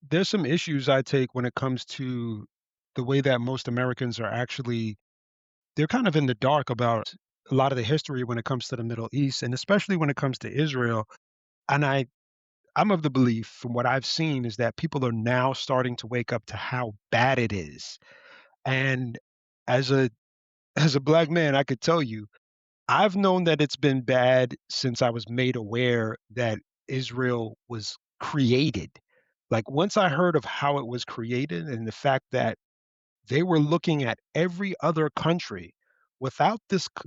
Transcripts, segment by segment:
there's some issues I take when it comes to the way that most Americans are actually they're kind of in the dark about a lot of the history when it comes to the Middle East, and especially when it comes to Israel. And I'm of the belief from what I've seen is that people are now starting to wake up to how bad it is. And as a as a black man, I could tell you, I've known that it's been bad since I was made aware that Israel was created. Like once I heard of how it was created and the fact that they were looking at every other country without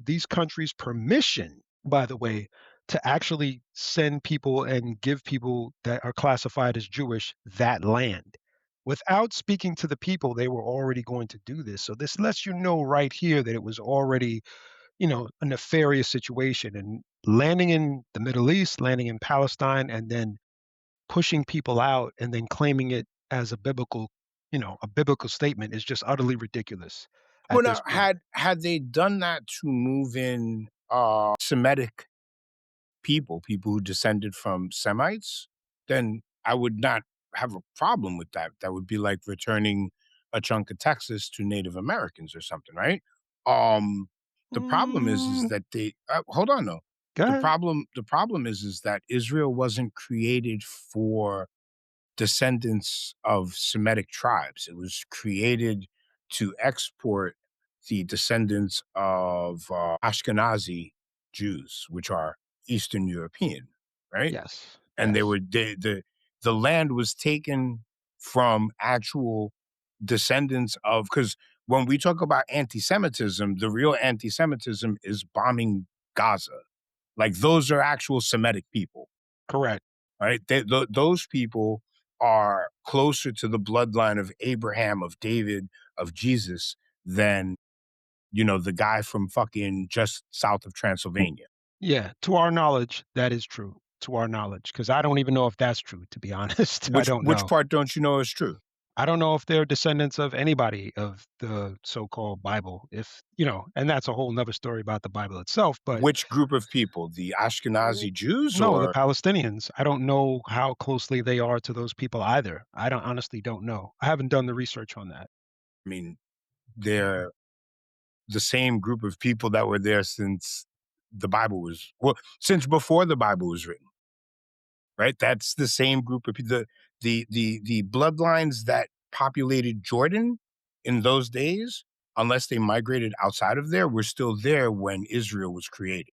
these countries' permission, by the way, to actually send people and give people that are classified as Jewish that land. Without speaking to the people, they were already going to do this. So this lets you know right here that it was already, a nefarious situation and landing in the Middle East, landing in Palestine, and then pushing people out and then claiming it as a biblical statement is just utterly ridiculous Well, at this now, point. had they done that to move in Semitic people who descended from Semites, then I would not have a problem with that. That would be like returning a chunk of Texas to Native Americans or something, right? Um, the problem is Mm, that they hold on though. go ahead. The problem is that Israel wasn't created for descendants of Semitic tribes. It was created to export the descendants of Ashkenazi Jews, which are Eastern European, right? Yes, And they yes, were the land was taken from actual descendants of because when we talk about anti-Semitism, the real anti-Semitism is bombing Gaza. Like those are actual Semitic people, correct. right? Those people are closer to the bloodline of Abraham, of David, of Jesus than the guy from fucking just south of Transylvania. Yeah, to our knowledge, that is true. To our knowledge, because I don't even know if that's true, to be honest. I don't Which know. part don't you know is true? I don't know if they're descendants of anybody of the so-called Bible, and that's a whole nother story about the Bible itself. But Which group of people? The Mm, Ashkenazi Jews no, the or Palestinians, I don't know how closely they are to those people either. I don't honestly don't know. I haven't done the research on that. I mean, they're the same group of people that were there since the Bible was since before the Bible was written, right? That's the same group of people. The bloodlines that populated Jordan in those days, unless they migrated outside of there, were still there when Israel was created.